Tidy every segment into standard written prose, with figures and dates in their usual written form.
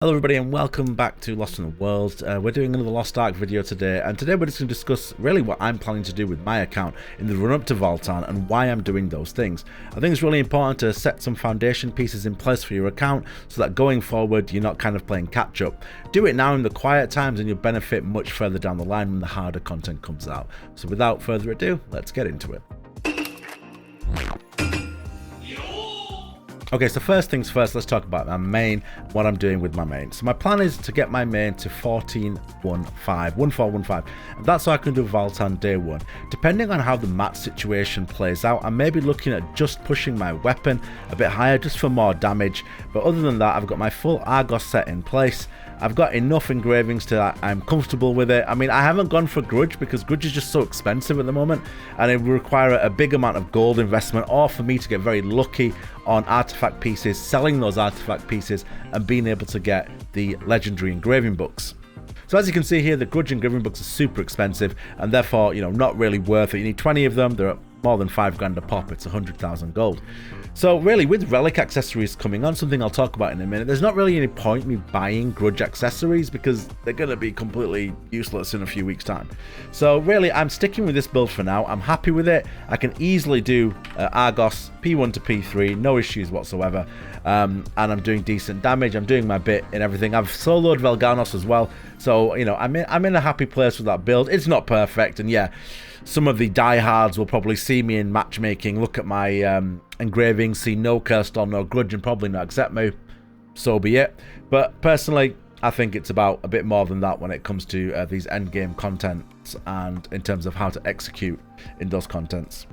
Hello everybody and welcome back to Lost in the World. We're doing another Lost Ark video today, and today we're just going to discuss really what I'm planning to do with my account in the run up to Valtan and why I'm doing those things. I think it's really important to set some foundation pieces in place for your account so that going forward you're not kind of playing catch up. Do it now in the quiet times and you'll benefit much further down the line when the harder content comes out. So without further ado, let's get into it. Okay, so first things first, let's talk about my main, what I'm doing with my main. So my plan is to get my main to 1415, and that's so I can do Valtan day one. Depending on how the match situation plays out, I may be looking at just pushing my weapon a bit higher just for more damage, but other than that, I've got my full Argos set in place. I've got enough engravings to I'm comfortable with it. I mean, I haven't gone for Grudge because Grudge is just so expensive at the moment, and it would require a big amount of gold investment, or for me to get very lucky on artifact pieces, selling those artifact pieces and being able to get the legendary engraving books. So as you can see here, the Grudge engraving books are super expensive and therefore, you know, not really worth it. You need 20 of them. They're more than 5 grand a pop. It's 100,000 gold. So really, with relic accessories coming on, something I'll talk about in a minute, there's not really any point me buying Grudge accessories because they're going to be completely useless in a few weeks time. So really, I'm sticking with this build for now. I'm happy with it. I can easily do Argos P1 to P3, no issues whatsoever, and I'm doing decent damage. I'm doing my bit in everything. I've soloed Velganos as well, so you know, I'm in a happy place with that build. It's not perfect, and yeah, some of the diehards will probably see me in matchmaking, look at my engraving, see no cursed or no Grudge and probably not accept me. So be it. But personally, I think it's about a bit more than that when it comes to these endgame contents and in terms of how to execute in those contents.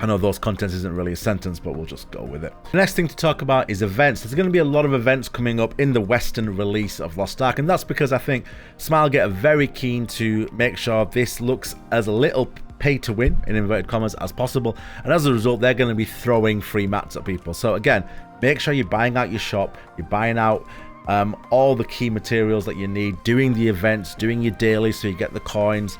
I know those contents isn't really a sentence, but we'll just go with it. The next thing to talk about is events. There's going to be a lot of events coming up in the Western release of Lost Ark, and that's because I think Smilegate are very keen to make sure this looks as little pay to win, in inverted commas, as possible, and as a result, they're going to be throwing free mats at people. So again, make sure you're buying out your shop, you're buying out all the key materials that you need, doing the events, doing your daily so you get the coins,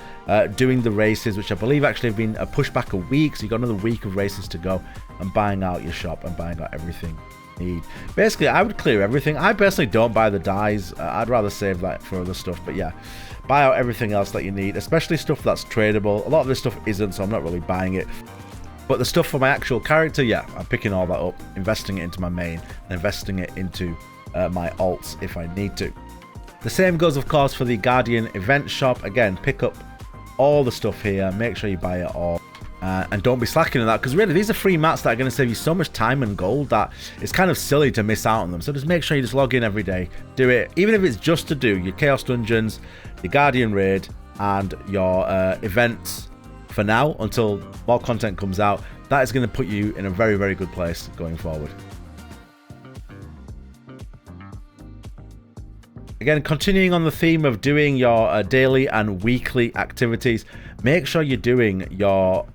doing the races, which I believe actually have been pushed back a week, so you got another week of races to go, and buying out your shop and buying out everything you need. Basically, I would clear everything. I personally don't buy the dyes. I'd rather save that for other stuff, but yeah, buy out everything else that you need, especially stuff that's tradable. A lot of this stuff isn't, so I'm not really buying it. But the stuff for my actual character, yeah, I'm picking all that up, investing it into my main, and investing it into my alts if I need to. The same goes, of course, for the Guardian event shop. Again, pick up all the stuff here, make sure you buy it all, and don't be slacking on that, because really these are free mats that are going to save you so much time and gold that it's kind of silly to miss out on them. So just make sure you just log in every day, do it, even if it's just to do your Chaos Dungeons, your Guardian Raid, and your events for now until more content comes out. That is going to put you in a very, very good place going forward. Again, continuing on the theme of doing your daily and weekly activities, make sure you're doing your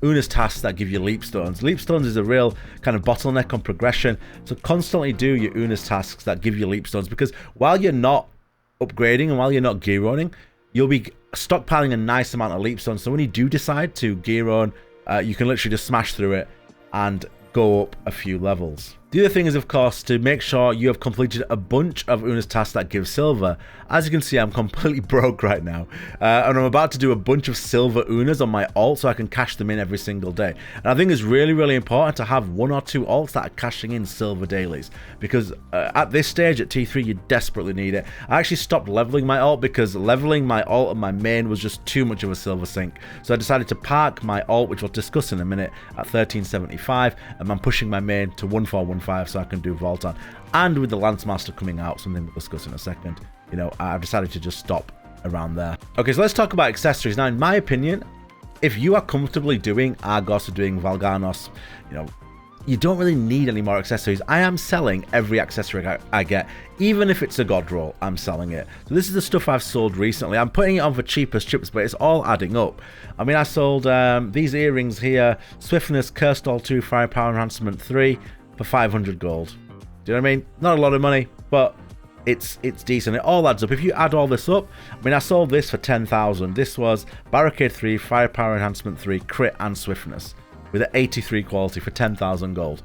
Una's tasks that give you leap stones. Leap stones is a real kind of bottleneck on progression, so constantly do your Una's tasks that give you leap stones, because while you're not upgrading and while you're not gear owning, you'll be stockpiling a nice amount of leap stones, so when you do decide to gear own, you can literally just smash through it and go up a few levels. The other thing is, of course, to make sure you have completed a bunch of Una's tasks that give silver. As you can see, I'm completely broke right now, and I'm about to do a bunch of silver Unas on my alt so I can cash them in every single day. And I think it's really, really important to have 1 or 2 alts that are cashing in silver dailies, because at this stage, at T3, you desperately need it. I actually stopped leveling my alt because leveling my alt and my main was just too much of a silver sink. So I decided to park my alt, which we'll discuss in a minute, at 1375, and I'm pushing my main to 1415 so I can do Valtan. And with the Lancemaster coming out, something we'll discuss in a second, you know, I've decided to just stop around there. Okay, so let's talk about accessories. Now, in my opinion, if you are comfortably doing Argos or doing Velganos, you know, you don't really need any more accessories. I am selling every accessory I get, even if it's a god roll, I'm selling it. So this is the stuff I've sold recently. I'm putting it on for cheapest chips, but it's all adding up. I mean, I sold these earrings here, Swiftness, Cursed All 2, Firepower Enhancement 3, for 500 gold. Do you know what I mean? Not a lot of money, but it's decent. It all adds up. If you add all this up, I mean, I sold this for 10,000. This was Barricade 3, Firepower Enhancement 3, Crit and Swiftness with an 83 quality for 10,000 gold.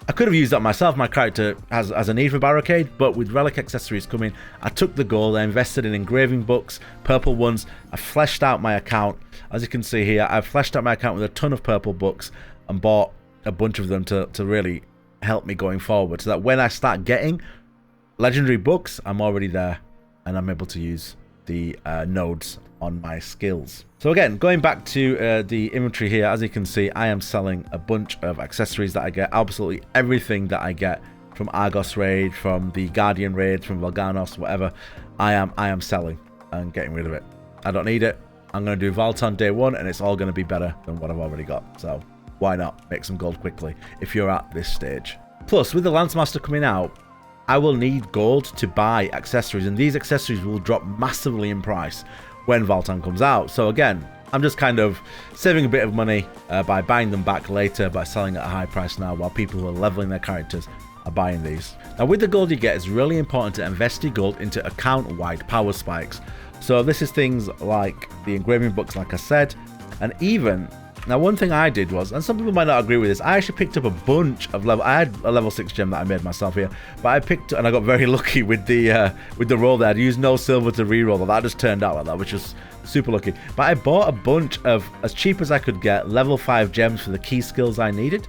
I could have used that myself. My character has a need for barricade, but with relic accessories coming, I took the gold, I invested in engraving books, purple ones, I fleshed out my account. As you can see here, I've fleshed out my account with a ton of purple books and bought a bunch of them to really help me going forward, so that when I start getting legendary books, I'm already there and I'm able to use the nodes on my skills. So again, going back to the inventory here, as you can see, I am selling a bunch of accessories that I get. Absolutely everything that I get from Argos raid, from the Guardian raid, from Valganos, whatever, I am selling and getting rid of it. I don't need it. I'm going to do Valtan day 1 and it's all going to be better than what I've already got. So why not make some gold quickly if you're at this stage. Plus, with the Lancemaster coming out, I will need gold to buy accessories, and these accessories will drop massively in price when Valtan comes out. So again, I'm just kind of saving a bit of money by buying them back later, by selling at a high price now, while people who are leveling their characters are buying these. Now with the gold you get, it's really important to invest your gold into account-wide power spikes. So this is things like the engraving books, like I said, and even... Now, one thing I did was, and some people might not agree with this, I actually picked up a bunch of level... I had a level 6 gem that I made myself here, but I picked... And I got very lucky with the roll there. I'd used no silver to reroll, that just turned out like that, which was super lucky. But I bought a bunch of, as cheap as I could get, level 5 gems for the key skills I needed.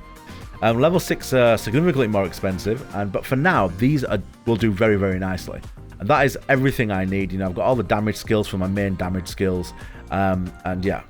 Level 6 are significantly more expensive, but for now, these will do very, very nicely. And that is everything I need. You know, I've got all the damage skills for my main damage skills, and yeah,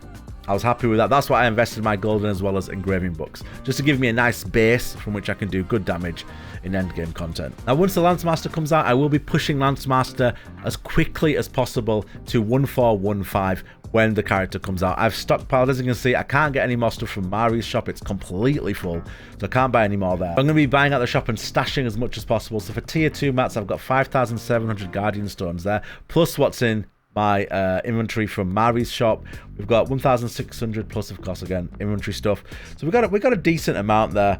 I was happy with that. That's why I invested my gold in, as well as engraving books, just to give me a nice base from which I can do good damage in endgame content. Now, once the Lancemaster comes out, I will be pushing Lancemaster as quickly as possible to 1415 when the character comes out. I've stockpiled, as you can see, I can't get any more stuff from Mari's shop. It's completely full, so I can't buy any more there. I'm going to be buying out the shop and stashing as much as possible. So for tier 2 mats, I've got 5,700 Guardian Stones there, plus what's in my inventory from Mari's shop. We've got 1,600 plus, of course, again, inventory stuff. So we've got a decent amount there.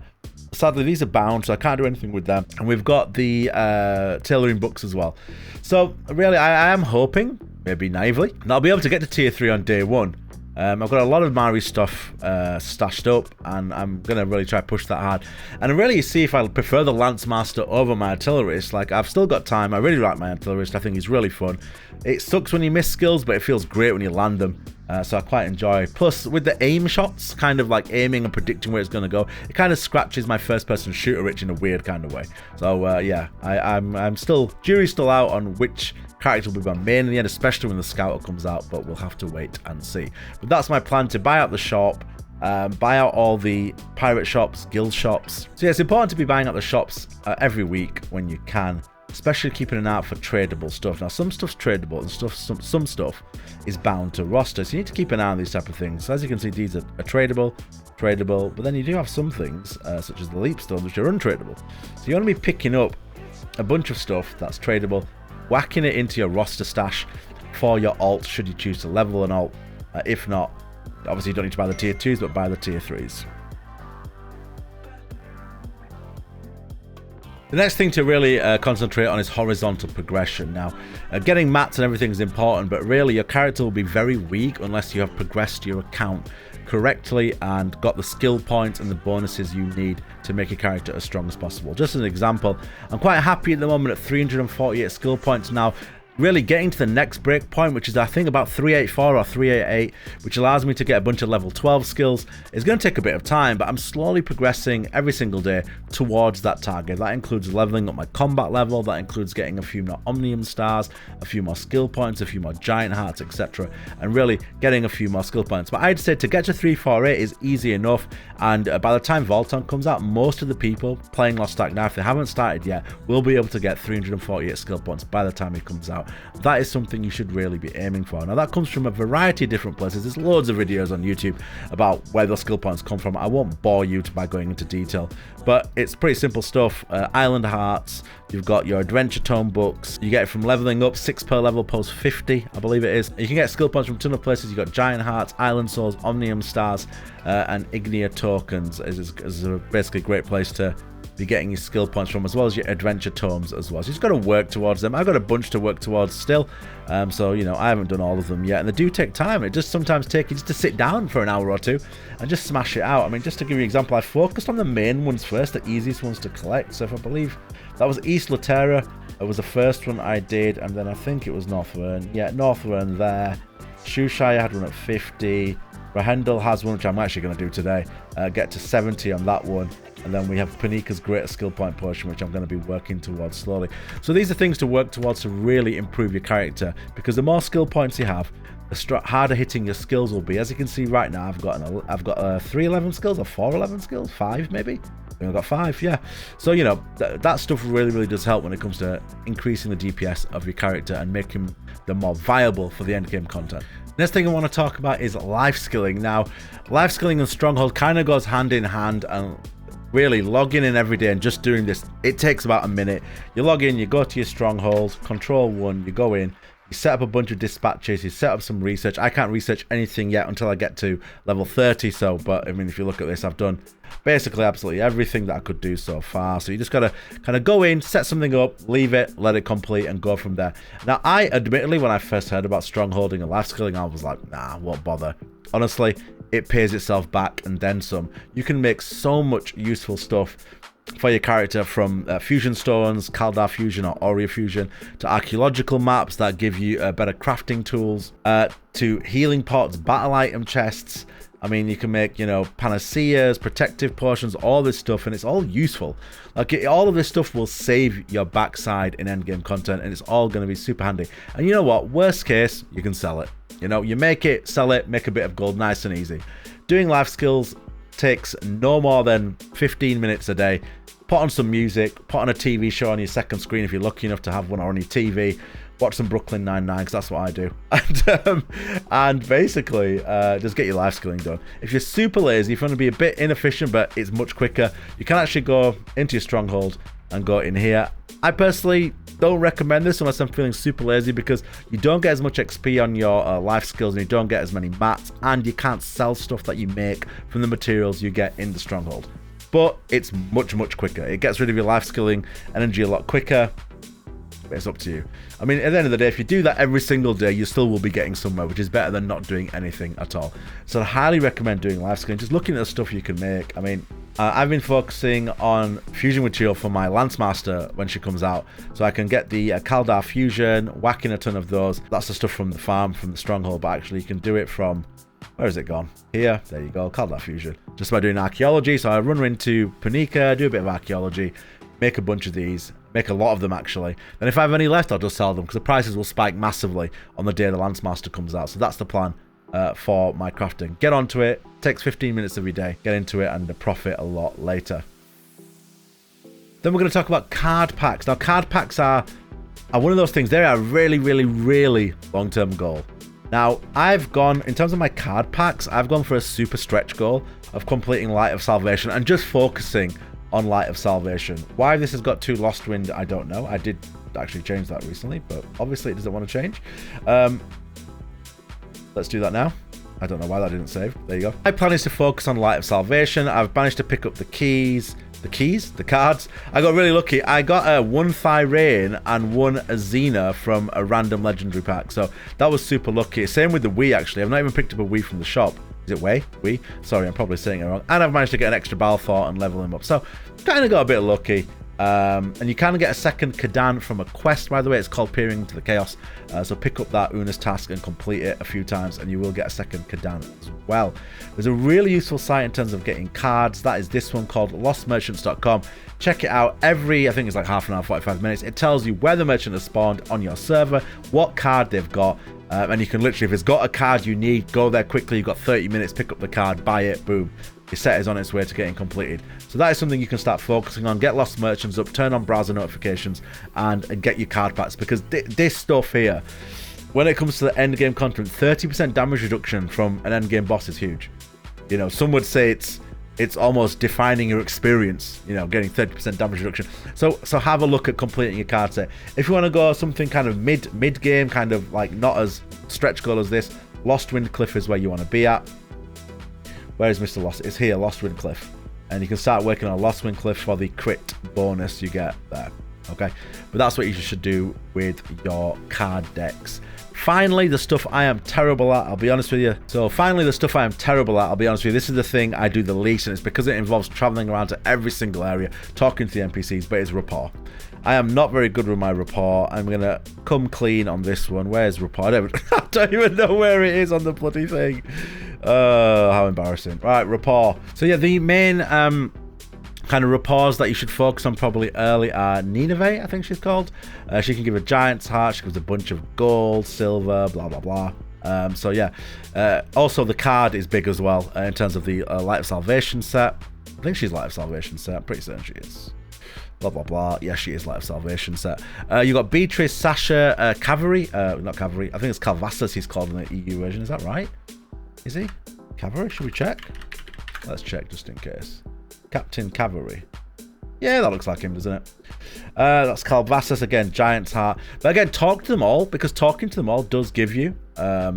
Sadly, these are bound, so I can't do anything with them. And we've got the tailoring books as well. So really, I am hoping, maybe naively, that I'll be able to get to tier 3 on day 1. I've got a lot of Mari's stuff stashed up, and I'm going to really try to push that hard. And really see if I prefer the Lancemaster over my artillerist. Like, I've still got time. I really like my artillerist. I think he's really fun. It sucks when you miss skills, but it feels great when you land them. So I quite enjoy. Plus, with the aim shots, kind of like aiming and predicting where it's going to go, it kind of scratches my first-person shooter itch in a weird kind of way. So yeah, I'm still, jury's still out on which character will be my main in the end, especially when the Scouter comes out, but we'll have to wait and see. But that's my plan, to buy out the shop, buy out all the pirate shops, guild shops. So yeah, it's important to be buying out the shops every week when you can, especially keeping an eye out for tradable stuff. Now, some stuff's tradable and some stuff is bound to roster, so you need to keep an eye on these type of things. So as you can see, these are tradable, but then you do have some things, such as the leap stones, which are untradable. So you want to be picking up a bunch of stuff that's tradable, whacking it into your roster stash for your alt, should you choose to level an alt. If not, obviously you don't need to buy the tier 2s, but buy the tier 3s. The next thing to really concentrate on is horizontal progression. Now, getting mats and everything is important, but really your character will be very weak unless you have progressed your account correctly and got the skill points and the bonuses you need to make your character as strong as possible. Just as an example, I'm quite happy at the moment at 348 skill points now. Really getting to the next break point, which is I think about 384 or 388, which allows me to get a bunch of level 12 skills, is going to take a bit of time, but I'm slowly progressing every single day towards that target. That includes leveling up my combat level, that includes getting a few more Omnium stars, a few more skill points, a few more giant hearts, etc., and really getting a few more skill points. But I'd say to get to 348 is easy enough, and by the time Valtan comes out, most of the people playing lostark now, if they haven't started yet, will be able to get 348 skill points by the time it comes out. That is something you should really be aiming for. Now, that comes from a variety of different places. There's loads of videos on YouTube about where those skill points come from. I won't bore you by going into detail, but it's pretty simple stuff. Island hearts, you've got your adventure tome books, you get it from leveling up, 6 per level post 50, I believe it is. You can get skill points from a ton of places. You've got giant hearts, island souls, omnium stars, and ignea tokens is basically a great place to be getting your skill points from, as well as your adventure tomes as well. So you just got to work towards them. I've got a bunch to work towards still, so you know, I haven't done all of them yet, and they do take time. It just sometimes takes you just to sit down for an hour or two and just smash it out. I mean, just to give you an example, I focused on the main ones first, the easiest ones to collect. So if I believe that was East Laterra, it was the first one I did, and then I think it was Northwern. Yeah, Northwern there. Shoeshire had one at 50. Rahendel has one, which I'm actually going to do today. Get to 70 on that one. And then we have Panika's Greater Skill Point Potion, which I'm going to be working towards slowly. So these are things to work towards to really improve your character, because the more skill points you have, the harder hitting your skills will be. As you can see right now, I've got 311 skills, or 411 skills, 5 maybe. I think I've got 5, yeah. So, you know, that stuff really does help when it comes to increasing the DPS of your character and making them more viable for the end game content. Next thing I want to talk about is life skilling. Now, life skilling and stronghold kind of goes hand in hand, and really logging in every day and just doing this, it takes about a minute. You log in, you go to your stronghold, control 1, you go in, you set up a bunch of dispatches, you set up some research. I can't research anything yet until I get to level 30, so, but I mean, if you look at this, I've done basically absolutely everything that I could do so far. So you just gotta kind of go in, set something up, leave it, let it complete, and go from there. Now, I admittedly, when I first heard about strongholding and life skilling, I was like, nah, won't bother. Honestly, it pays itself back and then some. You can make so much useful stuff for your character, from fusion stones, Kaldar fusion or Aurea fusion, to archaeological maps that give you better crafting tools, to healing pots, battle item chests. I mean, you can make, you know, panaceas, protective potions, all this stuff, and it's all useful. Like, all of this stuff will save your backside in endgame content, and it's all going to be super handy. And you know what? Worst case, you can sell it. You know, you make it, sell it, make a bit of gold, nice and easy. Doing life skills takes no more than 15 minutes a day. Put on some music, put on a TV show on your second screen if you're lucky enough to have one, or on your TV. Watch some Brooklyn Nine-Nine, because that's what I do. And basically, just get your life skilling done. If you're super lazy, if you want to be a bit inefficient, but it's much quicker, you can actually go into your stronghold and go in here. I personally don't recommend this unless I'm feeling super lazy, because you don't get as much XP on your life skills, and you don't get as many mats, and you can't sell stuff that you make from the materials you get in the stronghold. But it's much quicker. It gets rid of your life skilling energy a lot quicker. It's up to you. I mean, at the end of the day, if you do that every single day, you still will be getting somewhere, which is better than not doing anything at all. So I highly recommend doing life skilling, just looking at the stuff you can make. I mean, I've been focusing on fusion material for my Lancemaster when she comes out, so I can get the Kaldar fusion, whacking a ton of those. That's the stuff from the farm, from the stronghold, but actually you can do it from, where is it gone? Here, there you go, Kaldar fusion. Just by doing archaeology. So I run into Panika, do a bit of archaeology, make a bunch of these, make a lot of them actually. And if I have any left, I'll just sell them, because the prices will spike massively on the day the Lancemaster comes out. So that's the plan for my crafting. Get onto it. Takes 15 minutes every day. Get into it and profit a lot later. Then we're going to talk about card packs. Now, card packs are one of those things. They are a really long-term goal. Now, I've gone, in terms of my card packs, I've gone for a super stretch goal of completing Light of Salvation and just focusing on Light of Salvation. Why this has got 2 Lost Wind, I don't know. I did actually change that recently, but obviously it doesn't want to change. Let's do that now. I don't know why that didn't save. There you go. My plan is to focus on Light of Salvation. I've managed to pick up the cards. I got really lucky. I got 1 Thyrain and 1 Azena from a random legendary pack, so that was super lucky. Same with the Wii, actually. I've not even picked up a Wii from the shop. Is it Wii? Sorry, I'm probably saying it wrong. And I've managed to get an extra Balthor and level him up, so kind of got a bit lucky. And you can get a second Cadence from a quest, by the way. It's called Peering into the Chaos. So pick up that Una's task and complete it a few times, and you will get a second Cadence as well. There's a really useful site in terms of getting cards. That is this one called lostmerchants.com. Check it out. I think it's like half an hour, 45 minutes. It tells you where the merchant has spawned on your server, what card they've got, and you can literally, if it's got a card you need, go there quickly. You've got 30 minutes, pick up the card, buy it, boom. Your set is on its way to getting completed. So that is something you can start focusing on. Get Lost Merchants up, turn on browser notifications, and get your card packs, because this stuff here, when it comes to the end game content, 30% damage reduction from an end game boss is huge. You know, some would say it's almost defining your experience, you know, getting 30% damage reduction. So have a look at completing your card set. If you want to go something kind of mid game, kind of like not as stretch goal as this, Lost Wind Cliff is where you want to be at. Where is Mr. Lost? It's here, Lost Wind Cliff. and you can start working on Lost Wind Cliff for the crit bonus you get there. Okay, but that's what you should do with your card decks. Finally, the stuff I am terrible at, I'll be honest with you. So finally, the stuff I am terrible at, I'll be honest with you, this is the thing I do the least, and it's because it involves traveling around to every single area, talking to the NPCs, but it's rapport. I am not very good with my rapport. I'm going to come clean on this one. Where's rapport? I don't even know where it is on the bloody thing. How embarrassing. Right, rapport. So yeah, the main kind of rapports that you should focus on probably early are Nineveh, I think she's called. She can give a giant's heart, she gives a bunch of gold, silver, blah, blah, blah. So yeah, also the card is big as well in terms of the Light of Salvation set. I think she's Light of Salvation set, I'm pretty certain she is. Blah, blah, blah. Yeah, she is Light of Salvation set. You got Beatrice, Sasha, Cavalry. Not Cavalry, I think it's Calvastus he's called in the EU version. Is that right? Is he? Cavalry? Should we check? Let's check just in case. Captain Cavalry. Yeah, that looks like him, doesn't it? That's Calvastus again, Giant's Heart. But again, talk to them all, because talking to them all does give you a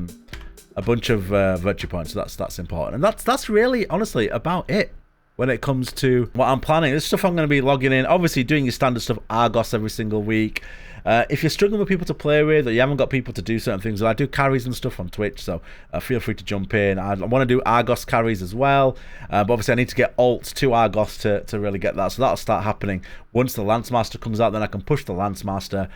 bunch of virtue points. So that's important, and that's really honestly about it when it comes to what I'm planning. This stuff I'm going to be logging in, obviously doing your standard stuff, Argos every single week. If you're struggling with people to play with, or you haven't got people to do certain things, I do carries and stuff on Twitch, so feel free to jump in. I want to do Argos carries as well, but obviously I need to get alts to Argos to really get that, so that'll start happening once the Lancemaster comes out. Then I can push the Lancemaster,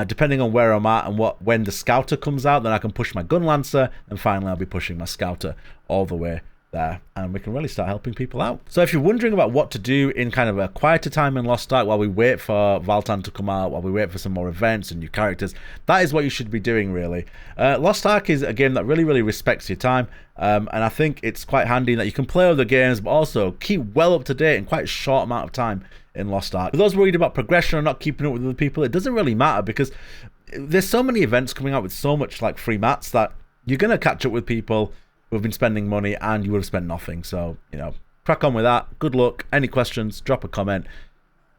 depending on where I'm at and when the Scouter comes out, then I can push my Gun Lancer, and finally I'll be pushing my Scouter all the way there, and we can really start helping people out. So if you're wondering about what to do in kind of a quieter time in Lost Ark while we wait for Valtan to come out, while we wait for some more events and new characters, that is what you should be doing, really. Lost Ark is a game that really respects your time, and I think it's quite handy that you can play other games but also keep well up to date in quite a short amount of time in Lost Ark. For those worried about progression or not keeping up with other people, it doesn't really matter, because there's so many events coming out with so much like free mats that you're going to catch up with people who've been spending money, and you would have spent nothing. So, you know, crack on with that. Good luck. Any questions, drop a comment.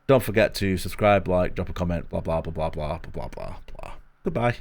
Don't forget to subscribe, like, drop a comment, blah, blah, blah, blah, blah, blah, blah, blah. Goodbye.